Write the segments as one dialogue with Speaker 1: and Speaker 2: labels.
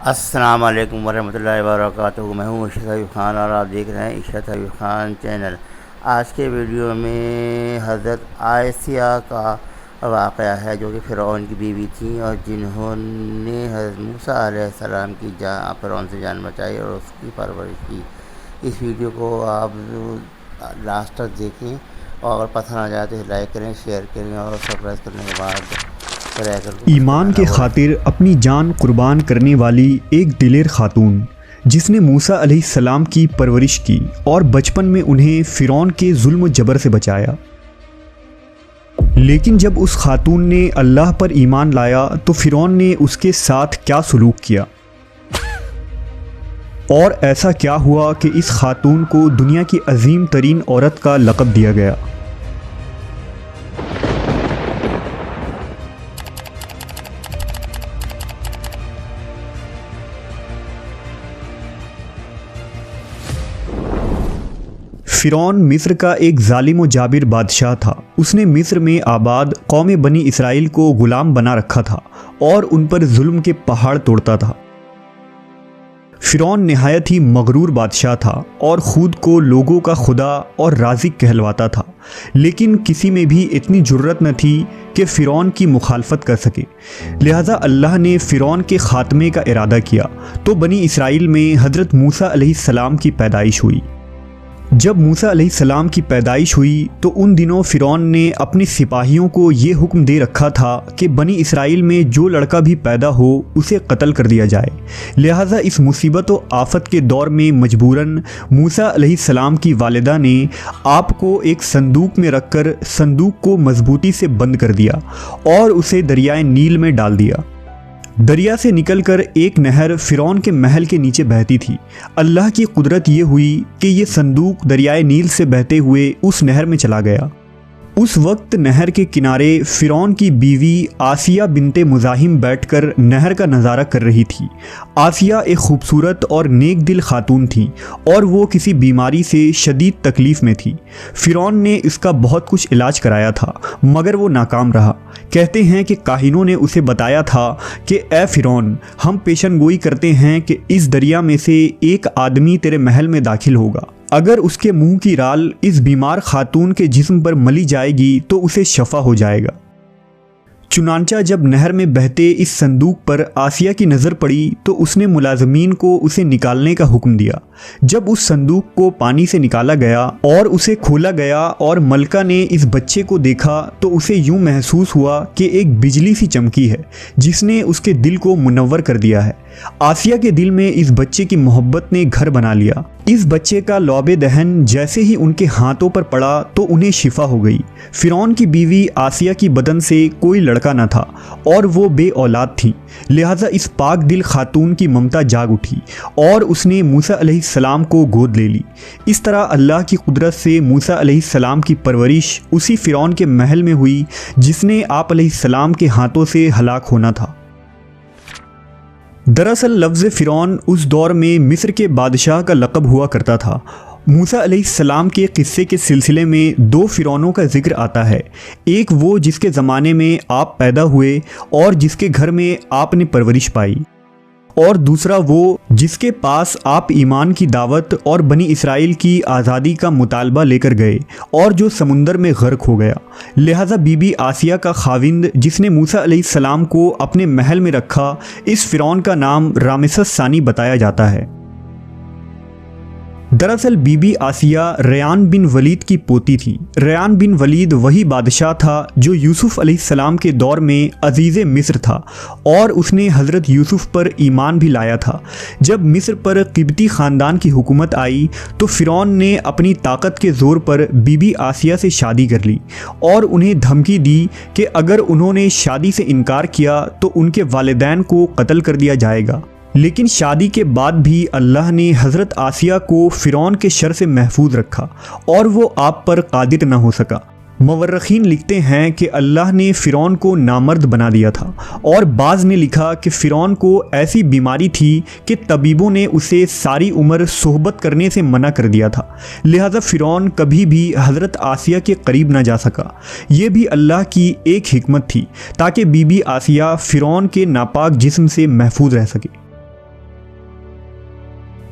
Speaker 1: अस्सलाम वालेकुम वरहमतुल्लाहि वबरकातुहू। मैं हूँ इशरत हबीब ख़ान और आप देख रहे हैं इशरत हबीब ख़ान चैनल। आज के वीडियो में हज़रत आसिया का वाक़या है जो कि फ़िरौन की बीवी थी और जिन्होंने हज़रत मूसा अलैहिस्सलाम की फ़िरौन से जान बचाई और उसकी परवरिश की। इस वीडियो को आप लास्ट तक देखें और अगर पसंद आ जाए तो लाइक करें, शेयर करें और सब्सक्राइब करने के बाद
Speaker 2: ईमान के खातिर अपनी जान कुर्बान करने वाली एक दिलेर खातून जिसने मूसा अलैहिस्सलाम की परवरिश की और बचपन में उन्हें फ़िरौन के जुल्म जबर से बचाया। लेकिन जब उस खातून ने अल्लाह पर ईमान लाया तो फ़िरौन ने उसके साथ क्या सलूक किया और ऐसा क्या हुआ कि इस खातून को दुनिया की अजीम तरीन औरत का लक़ब दिया गया। फ़िरौन मिस्र का एक ज़ालिम व जाबिर बादशाह था। उसने मिस्र में आबाद कौम बनी इसराइल को ग़ुलाम बना रखा था और उन पर जुल्म के पहाड़ तोड़ता था। फ़िरौन नहायत ही मगरूर बादशाह था और ख़ुद को लोगों का खुदा और राज़िक कहलवाता था, लेकिन किसी में भी इतनी जुर्रत न थी कि फ़िरौन की मुखालफत कर सके। लिहाजा अल्लाह ने फ़िरौन के ख़ात्मे का इरादा किया तो बनी इसराइल में हज़रत मूसा अलैहिस्सलाम की पैदाइश हुई। जब मूसा अलैहिस्सलाम की पैदाइश हुई तो उन दिनों फ़िरौन ने अपने सिपाहियों को ये हुक्म दे रखा था कि बनी इसराइल में जो लड़का भी पैदा हो उसे कत्ल कर दिया जाए। लिहाजा इस मुसीबत व आफत के दौर में मजबूरन मूसा अलैहिस्सलाम की वालिदा ने आपको एक संदूक में रखकर संदूक को मजबूती से बंद कर दिया और उसे दरियाए नील में डाल दिया। दरिया से निकलकर एक नहर फ़िरौन के महल के नीचे बहती थी। अल्लाह की कुदरत ये हुई कि ये संदूक दरियाए नील से बहते हुए उस नहर में चला गया। उस वक्त नहर के किनारे फ़िरौन की बीवी आसिया बिनते मुज़ाहिम बैठकर नहर का नज़ारा कर रही थी। आसिया एक खूबसूरत और नेक दिल खातून थी और वो किसी बीमारी से शदीद तकलीफ़ में थी। फ़िरौन ने इसका बहुत कुछ इलाज कराया था मगर वो नाकाम रहा। कहते हैं कि काहिनों ने उसे बताया था कि ए फ़िरौन, हम पेशन गोई करते हैं कि इस दरिया में से एक आदमी तेरे महल में दाखिल होगा। अगर उसके मुंह की राल इस बीमार खातून के जिस्म पर मली जाएगी तो उसे शफा हो जाएगा। चुनांचा जब नहर में बहते इस संदूक पर आसिया की नज़र पड़ी तो उसने मुलाजमीन को उसे निकालने का हुक्म दिया। जब उस संदूक को पानी से निकाला गया और उसे खोला गया और मलका ने इस बच्चे को देखा तो उसे यूं महसूस हुआ कि एक बिजली सी चमकी है जिसने उसके दिल को मुनव्वर कर दिया है। आसिया के दिल में इस बच्चे की मोहब्बत ने घर बना लिया। इस बच्चे का लौबे दहन जैसे ही उनके हाथों पर पड़ा तो उन्हें शिफा हो गई। फ़िरौन की बीवी आसिया की बदन से कोई लड़का न था और वो बे औलाद थी। लिहाजा इस पाक दिल खातून की ममता जाग उठी और उसने मूसा अलैहिस्सलाम को गोद ले ली। इस तरह अल्लाह की कुदरत से मूसा अलैहिस्सलाम की परवरिश उसी फ़िरौन के महल में हुई जिसने आप अलैहिस्सलाम के हाथों से हलाक होना था। दरअसल लफ्ज़ फ़िरौन उस दौर में मिस्र के बादशाह का लक़ब हुआ करता था। मूसा अलैहिस्सलाम के क़िस्से के सिलसिले में दो फ़िरौनों का ज़िक्र आता है। एक वो जिसके ज़माने में आप पैदा हुए और जिसके घर में आपने परवरिश पाई, और दूसरा वो जिसके पास आप ईमान की दावत और बनी इसराइल की आज़ादी का मुतालबा लेकर गए और जो समुंदर में गर्क हो गया। लिहाजा बीबी आसिया का खाविंद जिसने मूसा अलैहिस्सलाम को अपने महल में रखा, इस फ़िरौन का नाम रामेसस सानी बताया जाता है। दरअसल बीबी आसिया रयान बिन वलीद की पोती थी। रयान बिन वलीद वही बादशाह था जो यूसुफ अलैहिस्सलाम के दौर में अजीज़ मिस्र था और उसने हज़रत यूसुफ पर ईमान भी लाया था। जब मिस्र पर क़िब्ती ख़ानदान की हुकूमत आई तो फ़िरौन ने अपनी ताकत के ज़ोर पर बीबी आसिया से शादी कर ली और उन्हें धमकी दी कि अगर उन्होंने शादी से इनकार किया तो उनके वालिदैन को कत्ल कर दिया जाएगा। लेकिन शादी के बाद भी अल्लाह ने हज़रत आसिया को फ़िरौन के शर से महफूज रखा और वो आप पर कादिर न हो सका। मवर्रखीन लिखते हैं कि अल्लाह ने फ़िरौन को नामर्द बना दिया था और बाज़ ने लिखा कि फ़िरौन को ऐसी बीमारी थी कि तबीबों ने उसे सारी उम्र सोहबत करने से मना कर दिया था। लिहाजा फ़िरौन कभी भी हज़रत आसिया के करीब ना जा सका। ये भी अल्लाह की एक हिकमत थी ताकि बीबी आसिया फ़िरौन के नापाक जिस्म से महफूज रह सके।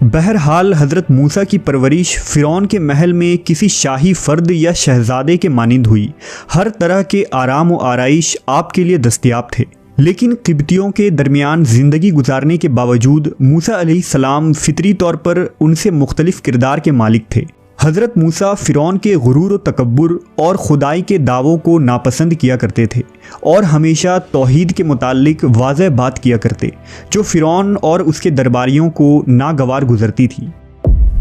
Speaker 2: बहरहाल हज़रत मूसा की परवरिश फ़िरौन के महल में किसी शाही फ़र्द या शहज़ादे के मानिंद हुई। हर तरह के आराम व आराइश आपके लिए दस्तयाब थे, लेकिन क़िब्तियों के दरमियान ज़िंदगी गुजारने के बावजूद मूसा अलैहिस्सलाम फ़ितरी तौर पर उनसे मुख्तलिफ़ किरदार के मालिक थे। हज़रत मूसा फ़िरौन के गुरूर व तकब्बुर और खुदाई के दावों को नापसंद किया करते थे और हमेशा तौहीद के मुताल्लिक वाज़ेह बात किया करते, जो फ़िरौन और उसके दरबारियों को नागवार गुज़रती थी।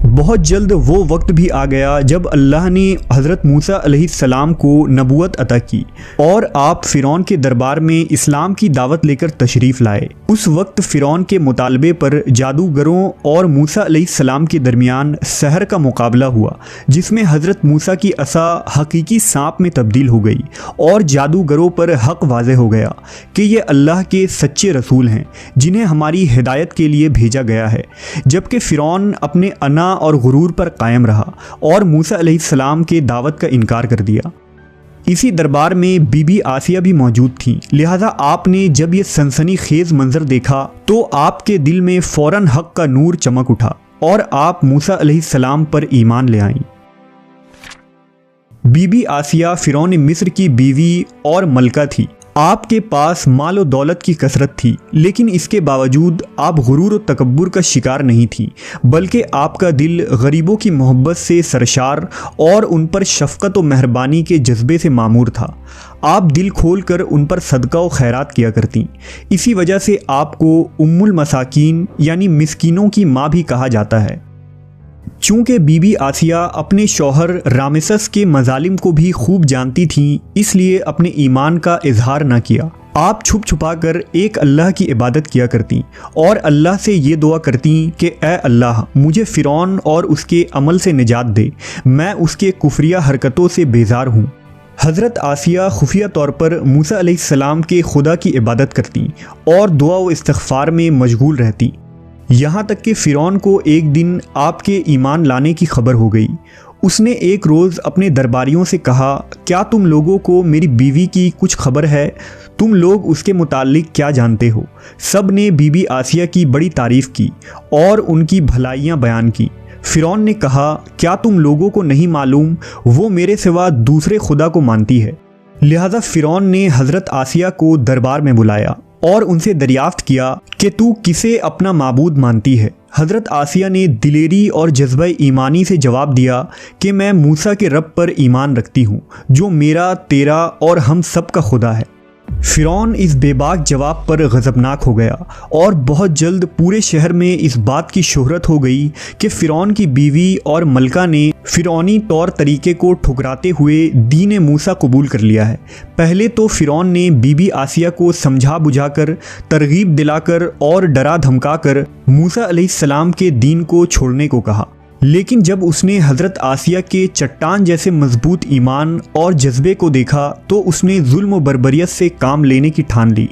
Speaker 2: बहुत जल्द वो वक्त भी आ गया जब अल्लाह ने हज़रत मूसा अलैहिस्सलाम को नबूवत अता की और आप फ़िरौन के दरबार में इस्लाम की दावत लेकर तशरीफ़ लाए। उस वक्त फ़िरौन के मुतालबे पर जादूगरों और मूसा अलैहिस्सलाम के दरमियान सहर का मुकाबला हुआ, जिसमें हज़रत मूसा की असा हकीकी सांप में तब्दील हो गई और जादूगरों पर हक़ वाज़ेह हो गया कि ये अल्लाह के सच्चे रसूल हैं जिन्हें हमारी हिदायत के लिए भेजा गया है। जबकि फ़िरौन अपने अना और गुरूर पर कायम रहा और मूसा अलैहिस्सलाम के दावत का इनकार कर दिया। इसी दरबार में बीबी आसिया भी मौजूद थीं, लिहाजा आपने जब ये सनसनीखेज मंजर देखा तो आपके दिल में फ़ौरन हक़ का नूर चमक उठा और आप मूसा अलैहिस्सलाम पर ईमान ले आईं। बीबी आसिया फ़िरौन मिस्र की बीवी और मलका थी। आपके पास माल व दौलत की कसरत थी, लेकिन इसके बावजूद आप गुरूर व तकब्बुर का शिकार नहीं थी, बल्कि आपका दिल गरीबों की मोहब्बत से सरशार और उन पर शफ़क़त व मेहरबानी के जज्बे से मामूर था। आप दिल खोल कर उन पर सदका व खैरात किया करती। इसी वजह से आपको उम्मुल मसाकीन यानी मिस्कीनों की माँ भी कहा जाता है। चूँकि बीबी आसिया अपने शौहर रामेसस के मजालिम को भी खूब जानती थीं, इसलिए अपने ईमान का इजहार न किया। आप छुप छुपा कर एक अल्लाह की इबादत किया करती और अल्लाह से ये दुआ करती कि ए अल्लाह, मुझे फ़िरौन और उसके अमल से निजात दे, मैं उसके कुफरिया हरकतों से बेजार हूँ। हज़रत आसिया खुफिया तौर पर मूसा अलैहिस्सलाम के खुदा की इबादत करती और दुआ व इस्तिग़फ़ार में मशगूल रहती। यहाँ तक कि फ़िरौन को एक दिन आपके ईमान लाने की खबर हो गई। उसने एक रोज़ अपने दरबारियों से कहा, क्या तुम लोगों को मेरी बीवी की कुछ खबर है? तुम लोग उसके मुताल्लिक क्या जानते हो? सब ने बीबी आसिया की बड़ी तारीफ़ की और उनकी भलाइयाँ बयान की। फ़िरौन ने कहा, क्या तुम लोगों को नहीं मालूम वो मेरे सिवा दूसरे खुदा को मानती है? लिहाजा फ़िरौन ने हज़रत आसिया को दरबार में बुलाया और उनसे दरियाफ्त किया कि तू किसे अपना माबूद मानती है। हज़रत आसिया ने दिलेरी और जज्बा ईमानी से जवाब दिया कि मैं मूसा के रब पर ईमान रखती हूँ, जो मेरा, तेरा और हम सब का खुदा है। फ़िरौन इस बेबाक जवाब पर गज़बनाक हो गया और बहुत जल्द पूरे शहर में इस बात की शोहरत हो गई कि फ़िरौन की बीवी और मलका ने फ़िरौनी तौर तरीके को ठुकराते हुए दीन मूसा कबूल कर लिया है। पहले तो फ़िरौन ने बीबी आसिया को समझा बुझाकर, तरगीब दिलाकर और डरा धमकाकर मूसा अलैहिस्सलाम के दीन को छोड़ने को कहा, लेकिन जब उसने हज़रत आसिया के चट्टान जैसे मजबूत ईमान और जज्बे को देखा तो उसने जुल्म व बर्बरियत से काम लेने की ठान ली।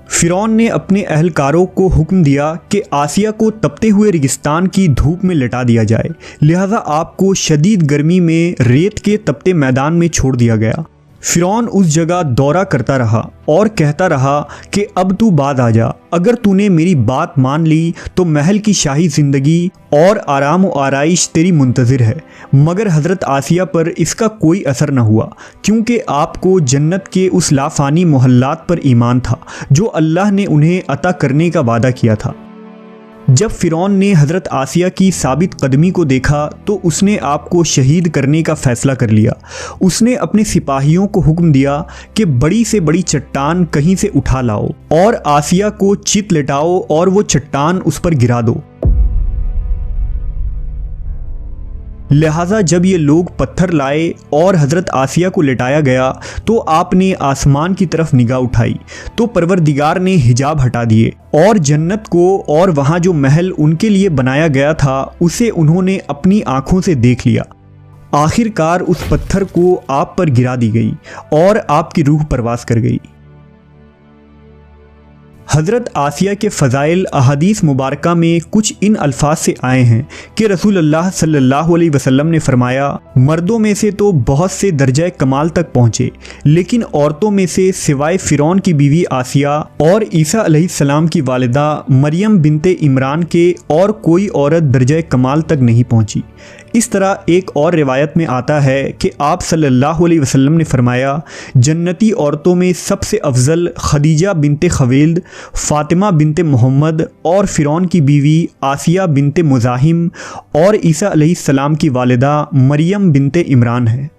Speaker 2: फ़िरौन ने अपने अहलकारों को हुक्म दिया कि आसिया को तपते हुए रेगिस्तान की धूप में लिटा दिया जाए, लिहाजा आपको शदीद गर्मी में रेत के तपते मैदान में छोड़ दिया गया। फ़िरौन उस जगह दौरा करता रहा और कहता रहा कि अब तू बाद आ जा, अगर तूने मेरी बात मान ली तो महल की शाही ज़िंदगी और आराम व आराइश तेरी मुंतज़िर है। मगर हज़रत आसिया पर इसका कोई असर न हुआ, क्योंकि आपको जन्नत के उस लाफ़ानी मोहल्लात पर ईमान था जो अल्लाह ने उन्हें अता करने का वादा किया था। जब फ़िरौन ने हज़रत आसिया की साबित कदमी को देखा तो उसने आपको शहीद करने का फ़ैसला कर लिया। उसने अपने सिपाहियों को हुक्म दिया कि बड़ी से बड़ी चट्टान कहीं से उठा लाओ और आसिया को चित लिटाओ और वो चट्टान उस पर गिरा दो। लिहाजा जब ये लोग पत्थर लाए और हज़रत आसिया को लिटाया गया तो आपने आसमान की तरफ निगाह उठाई तो परवरदिगार ने हिजाब हटा दिए और जन्नत को और वहाँ जो महल उनके लिए बनाया गया था उसे उन्होंने अपनी आँखों से देख लिया। आखिरकार उस पत्थर को आप पर गिरा दी गई और आपकी रूह परवास कर गई। हज़रत आसिया के फ़ज़ाइल अहादीस मुबारका में कुछ इन अल्फाज से आए हैं कि रसूलुल्लाह सल्लल्लाहु अलैहि वसल्लम ने फरमाया, मर्दों में से तो बहुत से दर्जा कमाल तक पहुँचे, लेकिन औरतों में से सिवाय फ़िरौन की बीवी आसिया और ईसा अलैहिस्सलाम की वालिदा मरियम बिनते इमरान के और कोई औरत दर्जा कमाल तक नहीं पहुँची। इस तरह एक और रिवायत में आता है कि आप सल्लल्लाहु अलैहि वसल्लम ने फरमाया, जन्नती औरतों में सबसे अफजल खदीजा बिनते खवेल्द, फ़ातिमा बिनते मोहम्मद और फ़िरौन की बीवी आसिया बिनते मुज़ाहिम और ईसा अलैहिस्सलाम की वालिदा मरियम बिनते इमरान है।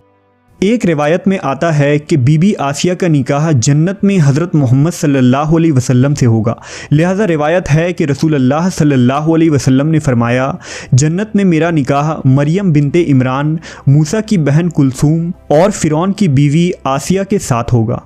Speaker 2: एक रिवायत में आता है कि बीबी आसिया का निकाह जन्नत में हज़रत मोहम्मद सल्लल्लाहु अलैहि वसल्लम से होगा। लिहाजा रिवायत है कि रसूलुल्लाह सल्लल्लाहु अलैहि वसल्लम ने फरमाया, जन्नत में मेरा निकाह मरियम बिनते इमरान, मूसा की बहन कुलसूम और फ़िरौन की बीवी आसिया के साथ होगा।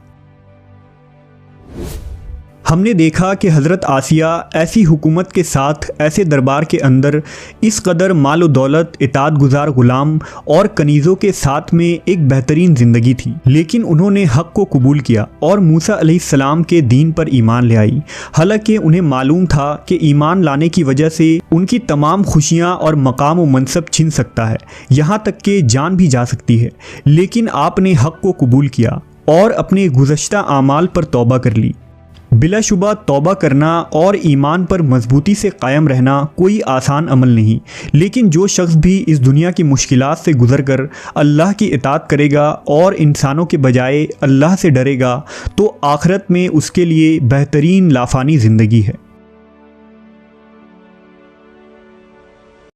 Speaker 2: हमने देखा कि हज़रत आसिया ऐसी हुकूमत के साथ ऐसे दरबार के अंदर इस कदर माल व दौलत, इताअत गुज़ार ग़ुलाम और कनीज़ों के साथ में एक बेहतरीन ज़िंदगी थी, लेकिन उन्होंने हक़ को कबूल किया और मूसा अलैहिस्सलाम के दीन पर ईमान ले आई। हालांकि उन्हें मालूम था कि ईमान लाने की वजह से उनकी तमाम खुशियाँ और मकाम व मनसब छिन सकता है, यहाँ तक कि जान भी जा सकती है, लेकिन आपने हक़ को कबूल किया और अपने गुज़श्ता आमाल पर तौबा कर ली। बिलाशुबा तौबा करना और ईमान पर मजबूती से कायम रहना कोई आसान अमल नहीं, लेकिन जो शख्स भी इस दुनिया की मुश्किलात से गुज़र कर अल्लाह की इताअत करेगा और इंसानों के बजाय अल्लाह से डरेगा तो आखिरत में उसके लिए बेहतरीन लाफानी ज़िंदगी है।